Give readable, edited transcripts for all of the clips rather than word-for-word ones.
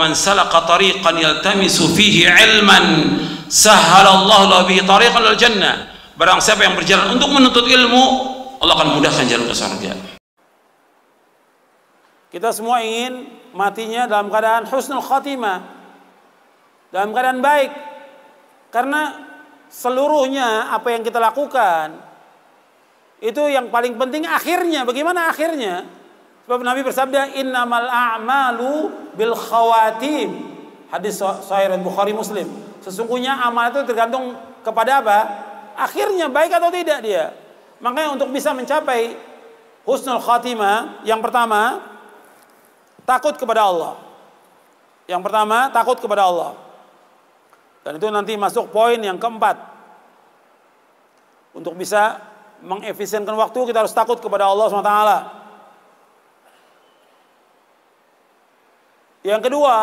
man salaka tariqan yaltamisu fihi ilman sahhalallahu lahu bihi tariqan lil jannah. Barang siapa yang berjalan untuk menuntut ilmu, Allah akan mudahkan jalan ke surga. Kita semua ingin matinya dalam keadaan husnul khatimah, dalam keadaan baik, karena seluruhnya apa yang kita lakukan itu yang paling penting akhirnya. Bagaimana akhirnya? Sebab Nabi bersabda, innamal a'malu bil khawatim. Hadis sahih Bukhari Muslim. Sesungguhnya amal itu tergantung kepada apa? Akhirnya baik atau tidak dia. Makanya untuk bisa mencapai husnul khatimah, yang pertama takut kepada Allah. Yang pertama takut kepada Allah. Dan itu nanti masuk poin yang keempat. Untuk bisa mengefisienkan waktu, kita harus takut kepada Allah SWT. Yang kedua,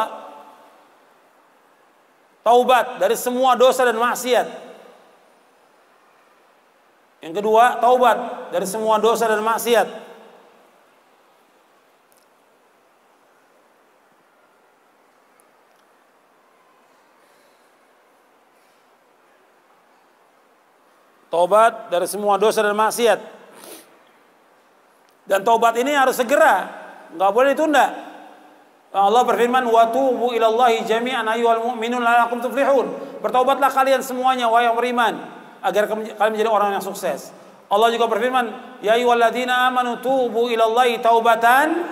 taubat dari semua dosa dan maksiat. Yang kedua, taubat dari semua dosa dan maksiat. Taubat dari semua dosa dan maksiat. Dan taubat ini harus segera, nggak boleh ditunda. Allah berfirman, wa tubu ilallahi jami'an ayyuhal mu'minun la'allakum tuflihun. Bertaubatlah kalian semuanya wahai yang beriman, agar kalian menjadi orang yang sukses. Allah juga berfirman, ya ayyuhalladzina amanu tubu ilallahi taubatan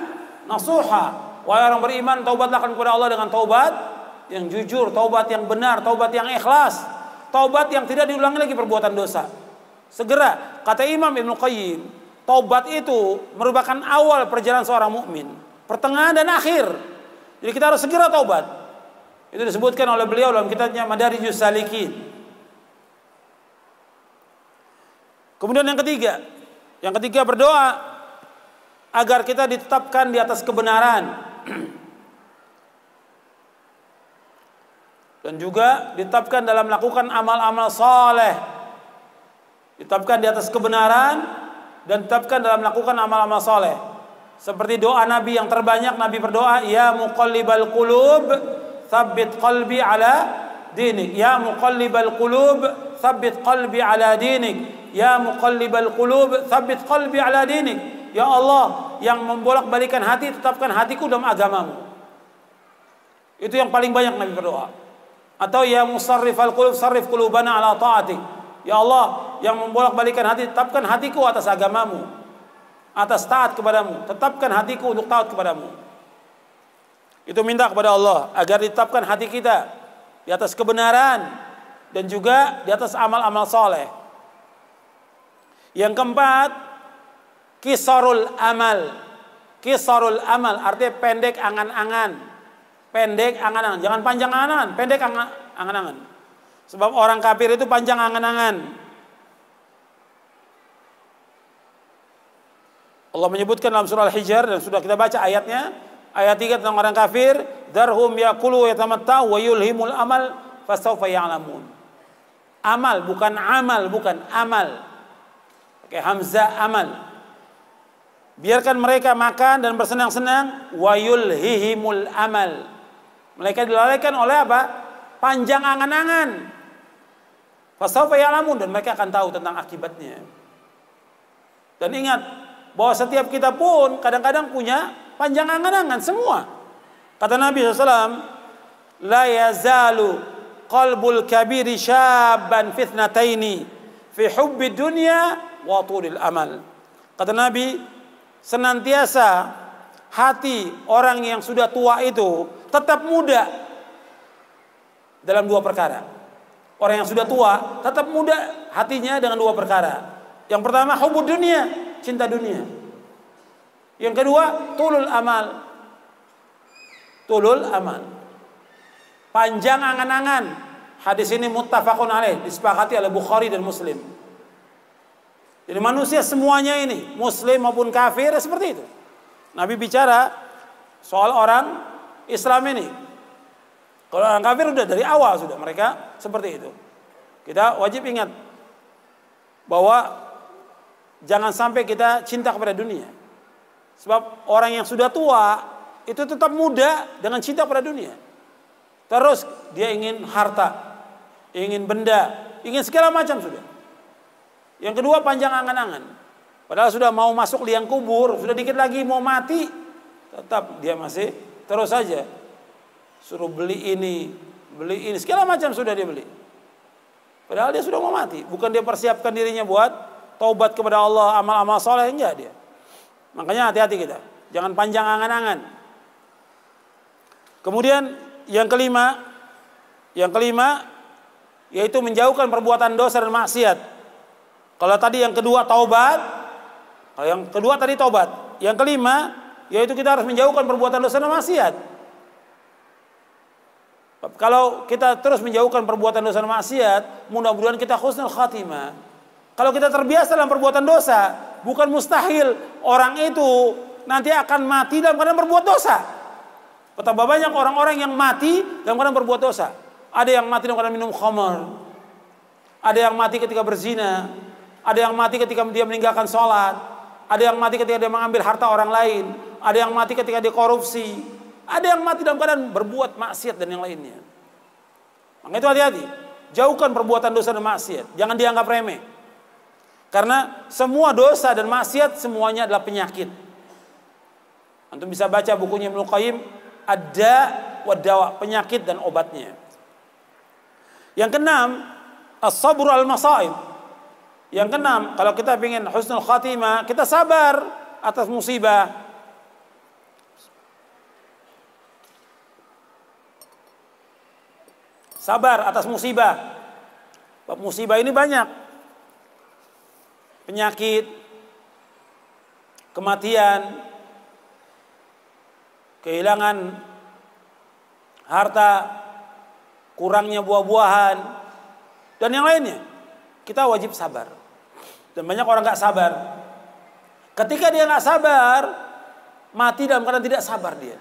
nasuha. Wahai orang beriman, taubatlah kepada Allah dengan taubat yang jujur, taubat yang benar, taubat yang ikhlas, taubat yang tidak diulangi lagi perbuatan dosa. Segera, kata Imam Ibnu Qayyim, taubat itu merupakan awal perjalanan seorang mukmin, pertengahan dan akhir. Jadi kita harus segera taubat. Itu disebutkan oleh beliau dalam kitabnya Madarijus Salikin. Kemudian yang ketiga berdoa agar kita ditetapkan di atas kebenaran dan juga ditetapkan dalam melakukan amal-amal saleh, ditetapkan di atas kebenaran dan ditetapkan dalam melakukan amal-amal saleh. Seperti doa Nabi yang terbanyak, Nabi berdoa, ya muqallibal qulub tsabbit qalbi ala dinik, ya muqallibal qulub tsabbit qalbi ala dinik. Ya muqallibal qulub tsabbit qalbi ala dinik. Ya Allah yang membolak-balikan hati, tetapkan hatiku dalam agamamu. Itu yang paling banyak Nabi berdoa. Atau ya musarrifal qulub sarrif qulubana ala ta'atik. Ya Allah yang membolak-balikan hati, tetapkan hatiku atas agamamu, atas taat kepadamu. Tetapkan hatiku untuk taat kepadamu. Itu minta kepada Allah agar ditetapkan hati kita di atas kebenaran dan juga di atas amal-amal saleh. Yang keempat, kisarul amal. Kisarul amal artinya pendek angan-angan. Pendek angan-angan, jangan panjang angan-angan, pendek angan-angan. Sebab orang kafir itu panjang angan-angan. Allah menyebutkan dalam surah Al-Hijr, dan sudah kita baca ayatnya, ayat 3 tentang orang kafir, darhum yakulu yatamatta'u wa yulhimul amal fasawfa ya'lamun. Amal bukan amal, bukan amal. Pakai hamzah amal. Biarkan mereka makan dan bersenang-senang, wa yulhihimul amal. Mereka dilalaikan oleh apa? Panjang angan-angan. Fasawfa ya'lamun, dan mereka akan tahu tentang akibatnya. Dan ingat bahwa setiap kita pun kadang-kadang punya panjang angan-angan semua. Kata Nabi SAW, la yazalu qalbul kabiri syabban fitnataini fi hubbi dunya wa tulil amal. Kata Nabi, senantiasa hati orang yang sudah tua itu tetap muda dalam dua perkara. Orang yang sudah tua tetap muda hatinya dengan dua perkara. Yang pertama hubbud dunia, cinta dunia. Yang kedua tulul amal. Tulul amal, panjang angan-angan. Hadis ini muttafaqun alaih, disepakati oleh Bukhari dan Muslim. Jadi manusia semuanya ini, muslim maupun kafir, seperti itu. Nabi bicara soal orang Islam ini. Kalau orang kafir sudah dari awal sudah mereka seperti itu. Kita wajib ingat bahwa jangan sampai kita cinta kepada dunia. Sebab orang yang sudah tua itu tetap muda dengan cinta pada dunia. Terus dia ingin harta, ingin benda, ingin segala macam sudah. Yang kedua panjang angan-angan. Padahal sudah mau masuk liang kubur, sudah dikit lagi mau mati, tetap dia masih terus saja suruh beli ini, segala macam sudah dia beli. Padahal dia sudah mau mati, bukan dia persiapkan dirinya buat taubat kepada Allah, amal-amal soleh, enggak dia. Makanya hati-hati kita, jangan panjang angan-angan. Kemudian yang kelima yaitu menjauhkan perbuatan dosa dan maksiat. Kalau tadi yang kedua taubat, kalau yang kedua tadi taubat, yang kelima yaitu kita harus menjauhkan perbuatan dosa dan maksiat. Kalau kita terus menjauhkan perbuatan dosa dan maksiat, mudah-mudahan kita husnul khatimah. Kalau kita terbiasa dalam perbuatan dosa, bukan mustahil orang itu nanti akan mati dalam keadaan berbuat dosa. Betapa banyak orang-orang yang mati dalam keadaan berbuat dosa. Ada yang mati dalam keadaan minum khamar, ada yang mati ketika berzina, ada yang mati ketika dia meninggalkan sholat, ada yang mati ketika dia mengambil harta orang lain, ada yang mati ketika dia korupsi, ada yang mati dalam keadaan berbuat maksiat dan yang lainnya. Maka itu hati-hati, jauhkan perbuatan dosa dan maksiat, jangan dianggap remeh. Karena semua dosa dan maksiat semuanya adalah penyakit. Antum bisa baca bukunya Ibnu Qayyim, Ad-Da' wa Dawa, penyakit dan obatnya. Yang keenam, as-sabru al-masaib. Yang keenam, kalau kita ingin husnul khatimah, kita sabar atas musibah. Sabar atas musibah. Musibah ini banyak. Penyakit, kematian, kehilangan harta, kurangnya buah-buahan, dan yang lainnya. Kita wajib sabar. Dan banyak orang gak sabar. Ketika dia gak sabar, mati dalam keadaan tidak sabar dia.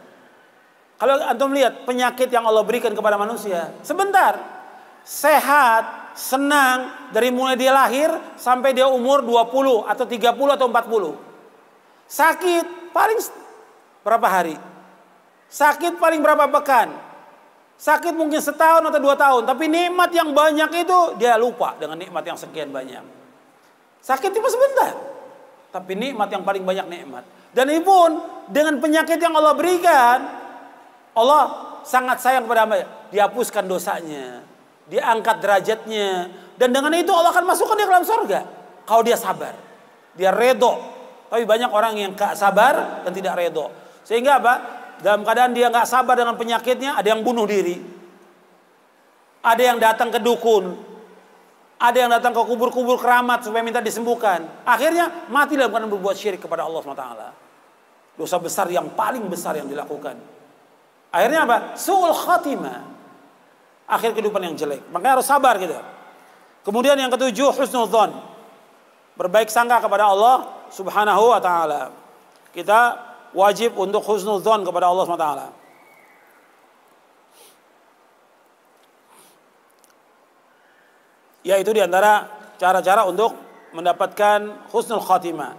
Kalau antum lihat penyakit yang Allah berikan kepada manusia, sebentar, sehat, senang, dari mulai dia lahir sampai dia umur 20 atau 30 atau 40. Sakit paling berapa hari? Sakit paling berapa pekan? Sakit mungkin setahun atau 2 tahun, tapi nikmat yang banyak itu dia lupa dengan nikmat yang sekian banyak. Sakit cuma sebentar, tapi nikmat yang paling banyak nikmat. Dan itu pun dengan penyakit yang Allah berikan, Allah sangat sayang kepada hamba, dihapuskan dosanya, diangkat derajatnya, dan dengan itu Allah akan masukkan dia ke dalam surga. Kalau dia sabar, dia redo. Tapi banyak orang yang gak sabar dan tidak redo. Sehingga apa? Dalam keadaan dia gak sabar dengan penyakitnya, ada yang bunuh diri, ada yang datang ke dukun, ada yang datang ke kubur-kubur keramat supaya minta disembuhkan. Akhirnya mati dalam keadaan berbuat syirik kepada Allah SWT. Dosa besar yang paling besar yang dilakukan. Akhirnya apa? Su'ul khatimah, akhir kehidupan yang jelek. Makanya harus sabar kita. Kemudian yang ketujuh, husnul dzan, berbaik sangka kepada Allah Subhanahu wa ta'ala. Kita wajib untuk husnul dzan kepada Allah SWT. Yaitu diantara cara-cara untuk mendapatkan husnul khatimah.